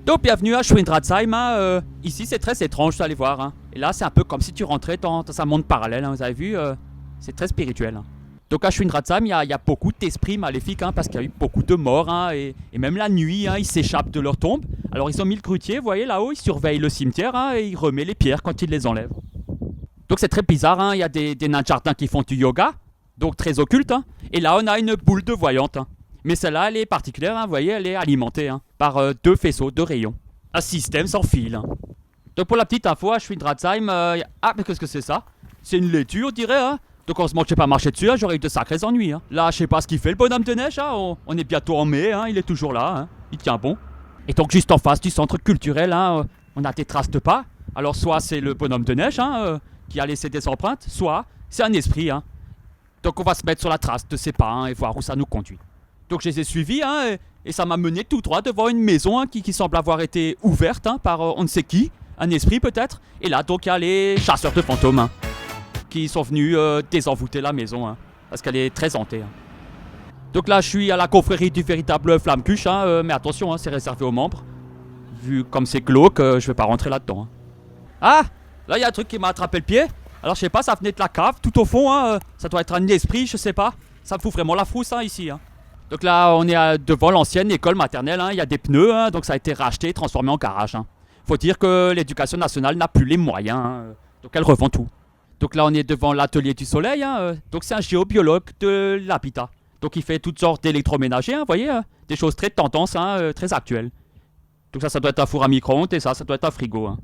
Donc bienvenue à Schwindratzheim, hein, ici c'est très étrange, vous allez voir. Hein. Et là c'est un peu comme si tu rentrais dans un monde parallèle, hein, vous avez vu, c'est très spirituel. Hein. Donc à Schwindratzheim, il y a beaucoup d'esprits maléfiques, hein, parce qu'il y a eu beaucoup de morts, hein, et même la nuit, hein, ils s'échappent de leur tombe. Alors ils ont mis le grutier, vous voyez là-haut, ils surveillent le cimetière, hein, et ils remettent les pierres quand ils les enlèvent. Donc c'est très bizarre, hein, il y a des nains de jardin qui font du yoga, donc très occulte, hein, et là on a une boule de voyante. Hein. Mais celle-là, elle est particulière, hein, vous voyez, elle est alimentée hein, par deux faisceaux, deux rayons. Un système sans fil. Hein. Donc pour la petite info, à Schwindratzheim, ah, mais qu'est-ce que c'est ça? C'est une laitue, on dirait, hein. Donc heureusement que je n'ai pas marché dessus, hein, j'aurais eu de sacrés ennuis. Hein. Là, je sais pas ce qu'il fait, le bonhomme de neige, hein. On est bientôt en mai, hein, il est toujours là, hein. Il tient bon. Et donc juste en face du centre culturel, hein, on a des traces de pas. Alors soit c'est le bonhomme de neige hein, qui a laissé des empreintes, soit c'est un esprit. Hein. Donc on va se mettre sur la trace de ces pas hein, et voir où ça nous conduit. Donc je les ai suivis hein, et ça m'a mené tout droit devant une maison hein, qui semble avoir été ouverte hein, par on ne sait qui, un esprit peut-être. Et là donc il y a les chasseurs de fantômes hein, qui sont venus désenvoûter la maison hein, parce qu'elle est très hantée. Hein. Donc là je suis à la confrérie du véritable Flamme-Cuche, hein, mais attention hein, c'est réservé aux membres. Vu comme c'est glauque, je vais pas rentrer là-dedans. Hein. Ah, là il y a un truc qui m'a attrapé le pied. Alors je sais pas, ça venait de la cave tout au fond, hein, ça doit être un esprit, je sais pas. Ça me fout vraiment la frousse hein, ici. Hein. Donc là, on est devant l'ancienne école maternelle, hein. Il y a des pneus, hein, donc ça a été racheté et transformé en garage. Hein. Faut dire que l'éducation nationale n'a plus les moyens, hein, donc elle revend tout. Donc là, on est devant l'atelier du soleil, hein, donc c'est un géobiologue de l'habitat. Donc il fait toutes sortes d'électroménagers, hein, vous voyez, hein, des choses très tendances, hein, très actuelles. Donc ça doit être un four à micro-ondes et ça doit être un frigo. Hein.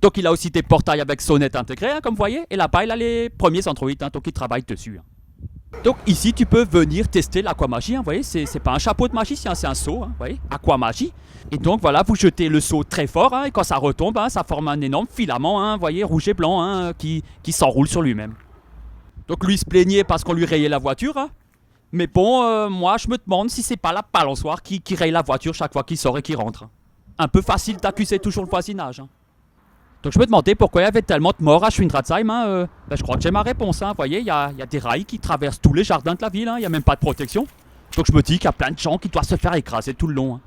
Donc il a aussi des portails avec sonnette intégrée, hein, comme vous voyez, et là-bas, il a les premiers Android, hein, donc il travaille dessus. Hein. Donc ici tu peux venir tester l'aquamagie, hein, vous voyez, c'est pas un chapeau de magicien, c'est un seau, hein, vous voyez, aquamagie. Et donc voilà, vous jetez le seau très fort, hein, et quand ça retombe, hein, ça forme un énorme filament, hein, vous voyez, rouge et blanc, hein, qui s'enroule sur lui-même. Donc lui se plaignait parce qu'on lui rayait la voiture, hein. Mais bon, moi je me demande si c'est pas la balançoire qui raye la voiture chaque fois qu'il sort et qu'il rentre. Un peu facile d'accuser toujours le voisinage. Hein. Donc je me demandais pourquoi il y avait tellement de morts à Schwindratzheim. Hein, je crois que j'ai ma réponse. Hein. Vous voyez, il y a des rails qui traversent tous les jardins de la ville. Hein. Il n'y a même pas de protection. Donc je me dis qu'il y a plein de gens qui doivent se faire écraser tout le long. Hein.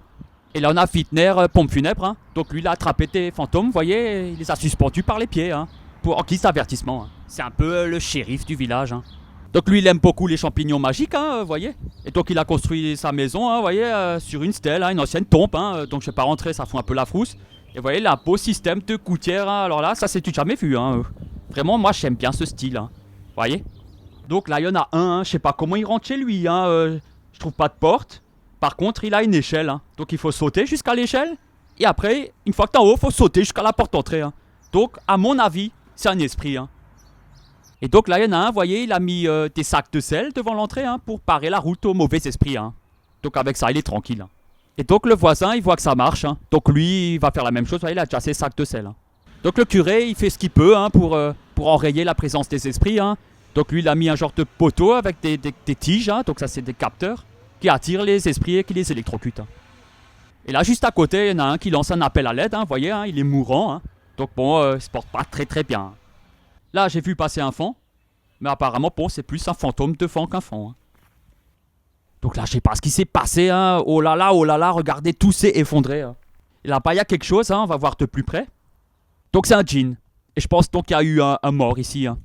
Et là on a Fitner, pompe funèbre. Hein. Donc lui il a attrapé des fantômes, vous voyez, il les a suspendus par les pieds. Hein, en guise d'avertissement. Hein. C'est un peu le shérif du village. Hein. Donc lui il aime beaucoup les champignons magiques, hein, vous voyez. Et donc il a construit sa maison, hein, vous voyez, sur une stèle, hein, une ancienne tombe. Hein. Donc je ne vais pas rentrer, ça fout un peu la frousse. Et vous voyez, là, un beau système de gouttière, hein. Alors là, ça c'est du jamais vu. Hein. Vraiment, moi j'aime bien ce style. Hein. Vous voyez. Donc là, il y en a un, hein. Je sais pas comment il rentre chez lui. Hein. Je trouve pas de porte. Par contre, il a une échelle. Hein. Donc il faut sauter jusqu'à l'échelle. Et après, une fois que t'es en haut, il faut sauter jusqu'à la porte d'entrée. Hein. Donc, à mon avis, c'est un esprit. Hein. Et donc là, il y en a un, vous voyez, il a mis des sacs de sel devant l'entrée hein, pour parer la route aux mauvais esprits. Hein. Donc avec ça, il est tranquille. Hein. Et donc le voisin, il voit que ça marche. Hein. Donc lui, il va faire la même chose. Vous voyez, il a déjà ses sacs de sel. Hein. Donc le curé, il fait ce qu'il peut hein, pour enrayer la présence des esprits. Hein. Donc lui, il a mis un genre de poteau avec des tiges. Hein. Donc ça, c'est des capteurs qui attirent les esprits et qui les électrocutent. Hein. Et là, juste à côté, il y en a un qui lance un appel à l'aide. Hein. Vous voyez, hein, il est mourant. Hein. Donc bon, il se porte pas très très bien. Hein. Là, j'ai vu passer un fan. Mais apparemment, bon, c'est plus un fantôme de fan qu'un fan. Hein. Donc là, je sais pas ce qui s'est passé, hein. Oh là là, regardez, tout s'est effondré. Hein. Et là-bas, il y a quelque chose, hein. On va voir de plus près. Donc c'est un djinn. Et je pense donc qu'il y a eu un mort ici. Hein.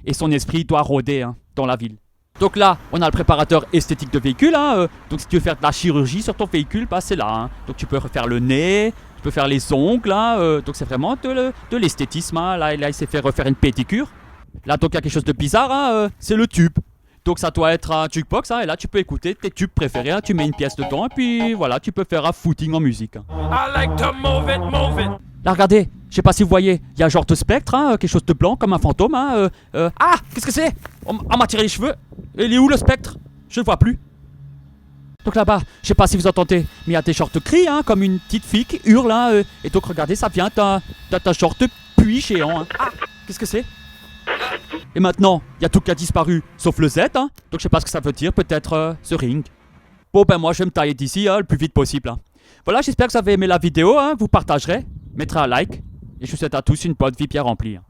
Et son esprit doit rôder hein, dans la ville. Donc là, on a le préparateur esthétique de véhicule. Hein. Donc si tu veux faire de la chirurgie sur ton véhicule, bah, c'est là. Hein. Donc tu peux refaire le nez, tu peux faire les ongles. Hein. Donc c'est vraiment de l'esthétisme. Hein. Là, il s'est fait refaire une pédicure. Là, donc il y a quelque chose de bizarre. Hein. C'est le tube. Donc ça doit être un jukebox, hein, et là tu peux écouter tes tubes préférés, hein, tu mets une pièce dedans, et puis voilà, tu peux faire un footing en musique. Hein. Like move it. Là regardez, je sais pas si vous voyez, il y a un genre de spectre, hein, quelque chose de blanc comme un fantôme. Hein, ah, qu'est-ce que c'est? On m'a tiré les cheveux. Il est où le spectre? Je ne vois plus. Donc là-bas, je sais pas si vous entendez, mais il y a des genres de cris, hein, comme une petite fille qui hurle. Hein, et donc regardez, ça vient d'un genre de puits géant. Hein. Ah, qu'est-ce que c'est? Et maintenant, il y a tout qui a disparu, sauf le Z, hein. Donc je sais pas ce que ça veut dire, peut-être ce ring. Bon ben moi je vais me tailler d'ici hein, le plus vite possible. Hein. Voilà, j'espère que vous avez aimé la vidéo, hein. Vous partagerez, mettrez un like, et je vous souhaite à tous une bonne vie bien remplie. Hein.